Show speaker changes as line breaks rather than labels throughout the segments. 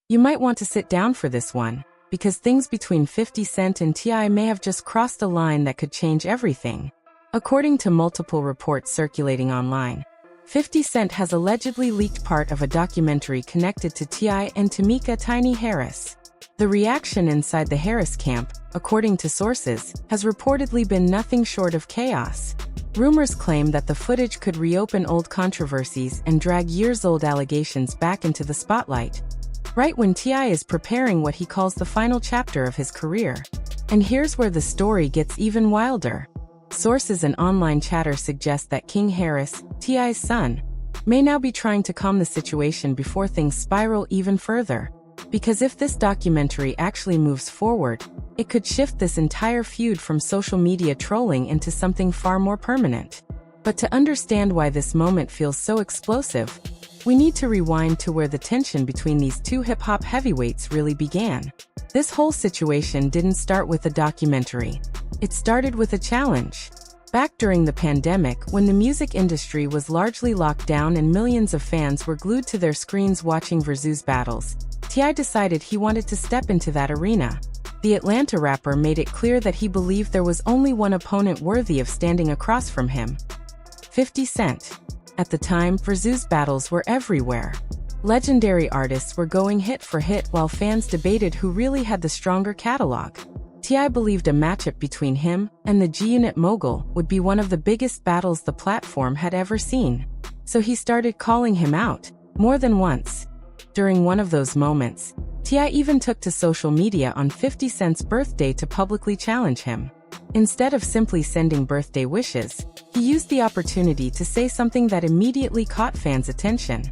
You might want to sit down for this one, because things between 50 Cent and T.I. may have just crossed a line that could change everything. According to multiple reports circulating online, 50 Cent has allegedly leaked part of a documentary connected to T.I. and Tamika Tiny Harris. The reaction inside the Harris camp, according to sources, has reportedly been nothing short of chaos. Rumors claim that the footage could reopen old controversies and drag years-old allegations back into the spotlight, right when T.I. is preparing what he calls the final chapter of his career. And here's where the story gets even wilder. Sources and online chatter suggest that King Harris, T.I.'s son, may now be trying to calm the situation before things spiral even further. Because if this documentary actually moves forward, it could shift this entire feud from social media trolling into something far more permanent. But to understand why this moment feels so explosive, we need to rewind to where the tension between these two hip-hop heavyweights really began. This whole situation didn't start with a documentary. It started with a challenge. Back during the pandemic, when the music industry was largely locked down and millions of fans were glued to their screens watching Versus battles, T.I. decided he wanted to step into that arena. The Atlanta rapper made it clear that he believed there was only one opponent worthy of standing across from him: 50 Cent. At the time, Versus battles were everywhere. Legendary artists were going hit for hit while fans debated who really had the stronger catalog. T.I. believed a matchup between him and the G-Unit mogul would be one of the biggest battles the platform had ever seen. So he started calling him out, more than once. During one of those moments, T.I. even took to social media on 50 Cent's birthday to publicly challenge him. Instead of simply sending birthday wishes, he used the opportunity to say something that immediately caught fans' attention.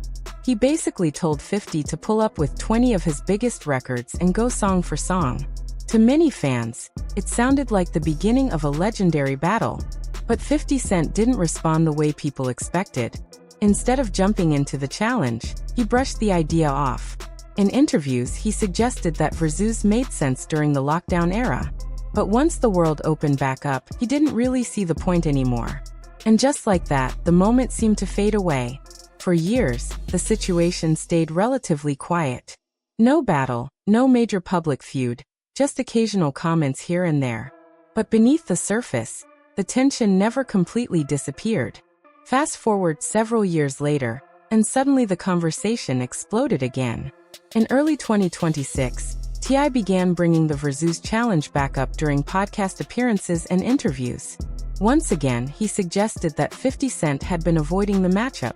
He basically told 50 to pull up with 20 of his biggest records and go song for song. To many fans, it sounded like the beginning of a legendary battle. But 50 Cent didn't respond the way people expected. Instead of jumping into the challenge, he brushed the idea off. In interviews, he suggested that Versus made sense during the lockdown era. But once the world opened back up, he didn't really see the point anymore. And just like that, the moment seemed to fade away. For years, the situation stayed relatively quiet. No battle, no major public feud, just occasional comments here and there. But beneath the surface, the tension never completely disappeared. Fast forward several years later, and suddenly the conversation exploded again. In early 2026, T.I. began bringing the Versus challenge back up during podcast appearances and interviews. Once again, he suggested that 50 Cent had been avoiding the matchup.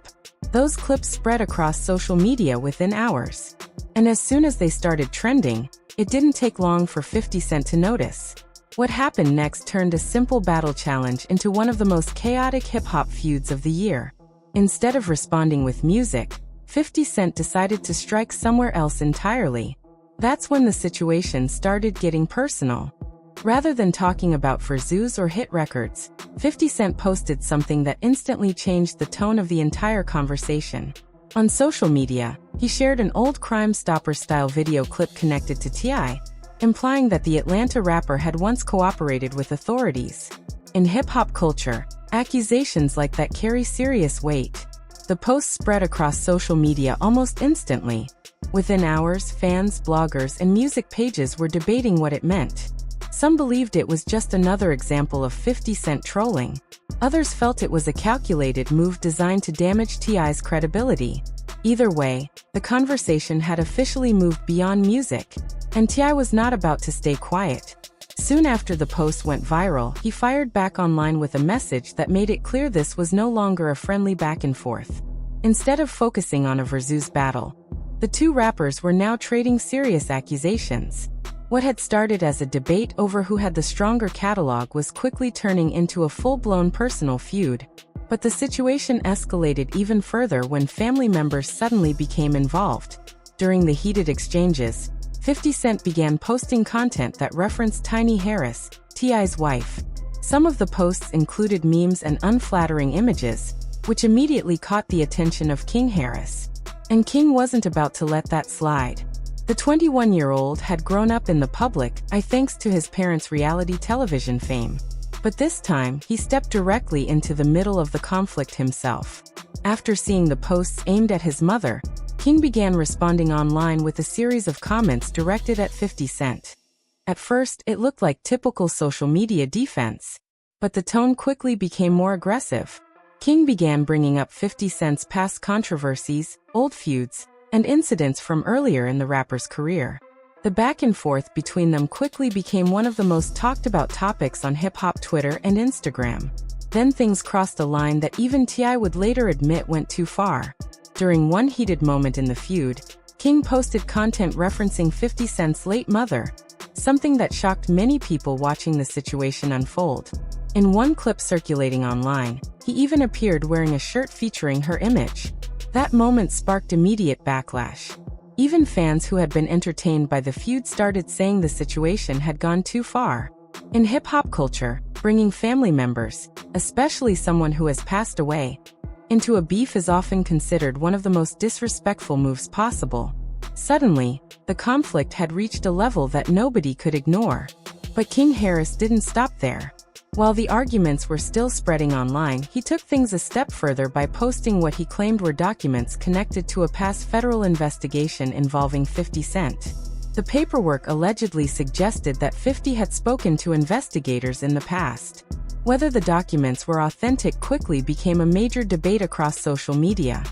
Those clips spread across social media within hours. And as soon as they started trending, it didn't take long for 50 Cent to notice. What happened next turned a simple battle challenge into one of the most chaotic hip-hop feuds of the year. Instead of responding with music, 50 Cent decided to strike somewhere else entirely. That's when the situation started getting personal. Rather than talking about Versus or hit records, 50 Cent posted something that instantly changed the tone of the entire conversation. On social media, he shared an old Crime Stopper-style video clip connected to T.I., implying that the Atlanta rapper had once cooperated with authorities. In hip-hop culture, accusations like that carry serious weight. The post spread across social media almost instantly. Within hours, fans, bloggers, and music pages were debating what it meant. Some believed it was just another example of 50 Cent trolling. Others felt it was a calculated move designed to damage T.I.'s credibility. Either way, the conversation had officially moved beyond music, and T.I. was not about to stay quiet. Soon after the post went viral, he fired back online with a message that made it clear this was no longer a friendly back and forth. Instead of focusing on a Versus battle, the two rappers were now trading serious accusations. What had started as a debate over who had the stronger catalog was quickly turning into a full-blown personal feud. But the situation escalated even further when family members suddenly became involved. During the heated exchanges, 50 Cent began posting content that referenced Tiny Harris, T.I.'s wife. Some of the posts included memes and unflattering images, which immediately caught the attention of King Harris. And King wasn't about to let that slide. The 21-year-old had grown up in the public eye thanks to his parents' reality television fame. But this time, he stepped directly into the middle of the conflict himself. After seeing the posts aimed at his mother, King began responding online with a series of comments directed at 50 Cent. At first, it looked like typical social media defense, but the tone quickly became more aggressive. King began bringing up 50 Cent's past controversies, old feuds, and incidents from earlier in the rapper's career. The back and forth between them quickly became one of the most talked about topics on hip-hop Twitter and Instagram. Then things crossed a line that even T.I. would later admit went too far. During one heated moment in the feud, King posted content referencing 50 Cent's late mother, something that shocked many people watching the situation unfold. In one clip circulating online, he even appeared wearing a shirt featuring her image. That moment sparked immediate backlash. Even fans who had been entertained by the feud started saying the situation had gone too far. In hip-hop culture, bringing family members, especially someone who has passed away, into a beef is often considered one of the most disrespectful moves possible. Suddenly, the conflict had reached a level that nobody could ignore. But King Harris didn't stop there. While the arguments were still spreading online, he took things a step further by posting what he claimed were documents connected to a past federal investigation involving 50 Cent. The paperwork allegedly suggested that 50 had spoken to investigators in the past. Whether the documents were authentic quickly became a major debate across social media.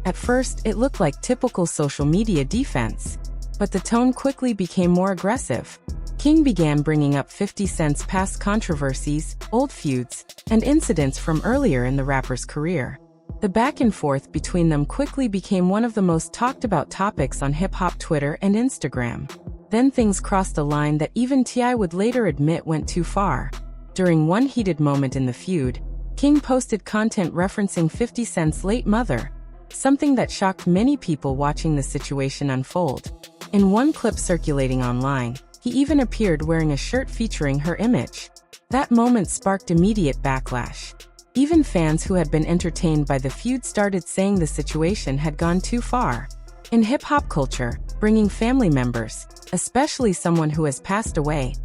At first, it looked like typical social media defense, but the tone quickly became more aggressive. King began bringing up 50 Cent's past controversies, old feuds, and incidents from earlier in the rapper's career. The back and forth between them quickly became one of the most talked about topics on hip-hop Twitter and Instagram. Then things crossed a line that even T.I. would later admit went too far. During one heated moment in the feud, King posted content referencing 50 Cent's late mother, something that shocked many people watching the situation unfold. In one clip circulating online, he even appeared wearing a shirt featuring her image. That moment sparked immediate backlash. Even fans who had been entertained by the feud started saying the situation had gone too far. In hip-hop culture, bringing family members, especially someone who has passed away,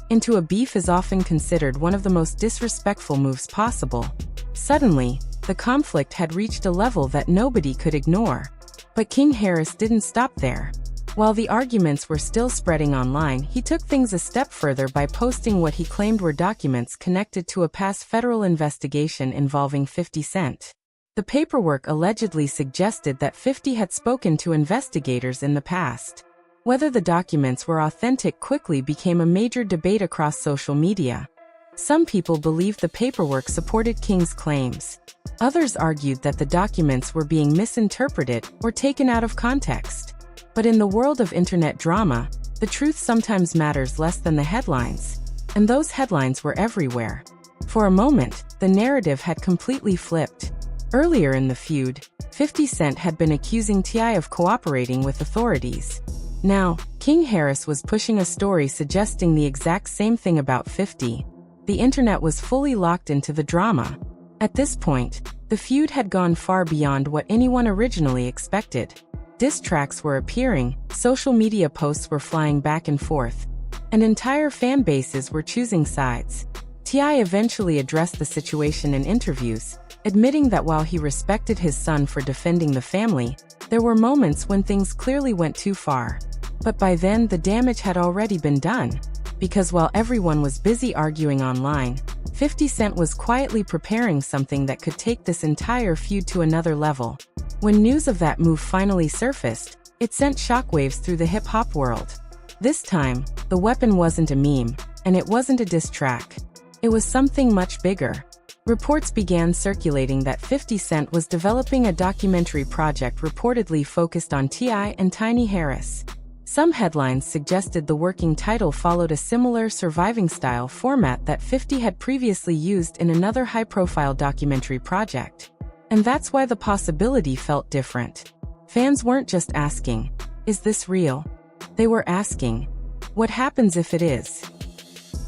into a beef is often considered one of the most disrespectful moves possible. Suddenly, the conflict had reached a level that nobody could ignore. But King Harris didn't stop there. While the arguments were still spreading online, he took things a step further by posting what he claimed were documents connected to a past federal investigation involving 50 Cent. The paperwork allegedly suggested that 50 had spoken to investigators in the past. Whether the documents were authentic quickly became a major debate across social media. Some people believed the paperwork supported King's claims. Others argued that the documents were being misinterpreted or taken out of context. But in the world of internet drama, the truth sometimes matters less than the headlines. And those headlines were everywhere. For a moment, the narrative had completely flipped. Earlier in the feud, 50 Cent had been accusing T.I. of cooperating with authorities. Now, King Harris was pushing a story suggesting the exact same thing about 50. The internet was fully locked into the drama. At this point, the feud had gone far beyond what anyone originally expected. Diss tracks were appearing, social media posts were flying back and forth, and entire fan bases were choosing sides. T.I. eventually addressed the situation in interviews, admitting that while he respected his son for defending the family, there were moments when things clearly went too far. But by then, the damage had already been done. Because while everyone was busy arguing online, 50 Cent was quietly preparing something that could take this entire feud to another level. When news of that move finally surfaced, it sent shockwaves through the hip-hop world. This time, the weapon wasn't a meme, and it wasn't a diss track. It was something much bigger. Reports began circulating that 50 Cent was developing a documentary project reportedly focused on T.I. and Tiny Harris. Some headlines suggested the working title followed a similar surviving-style format that 50 had previously used in another high-profile documentary project. And that's why the possibility felt different. Fans weren't just asking, "Is this real?" They were asking, "What happens if it is?"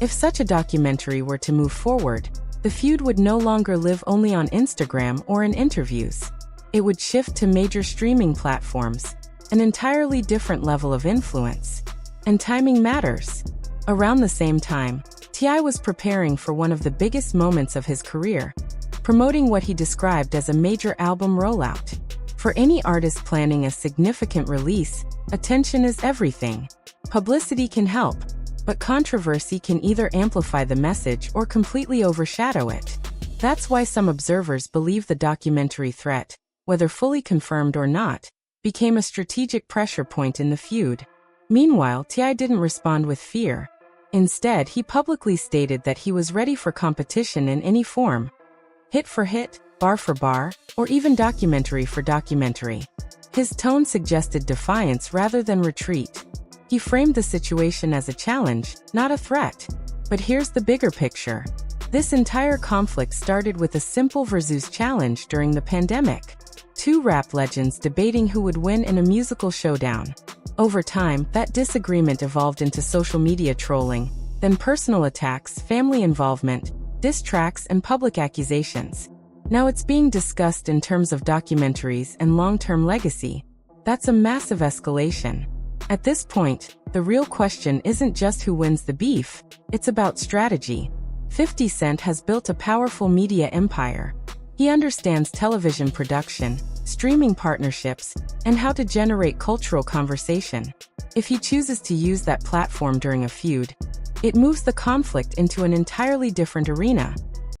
If such a documentary were to move forward, the feud would no longer live only on Instagram or in interviews. It would shift to major streaming platforms, an entirely different level of influence. And timing matters. Around the same time, T.I. was preparing for one of the biggest moments of his career, promoting what he described as a major album rollout. For any artist planning a significant release, attention is everything. Publicity can help, but controversy can either amplify the message or completely overshadow it. That's why some observers believe the documentary threat, whether fully confirmed or not, became a strategic pressure point in the feud. Meanwhile, T.I. didn't respond with fear. Instead, he publicly stated that he was ready for competition in any form. Hit for hit, bar for bar, or even documentary for documentary. His tone suggested defiance rather than retreat. He framed the situation as a challenge, not a threat. But here's the bigger picture. This entire conflict started with a simple versus challenge during the pandemic. Two rap legends debating who would win in a musical showdown. Over time, that disagreement evolved into social media trolling, then personal attacks, family involvement, diss tracks, and public accusations. Now it's being discussed in terms of documentaries and long-term legacy. That's a massive escalation. At this point, the real question isn't just who wins the beef, it's about strategy. 50 Cent has built a powerful media empire. He understands television production, streaming partnerships, and how to generate cultural conversation. If he chooses to use that platform during a feud, it moves the conflict into an entirely different arena.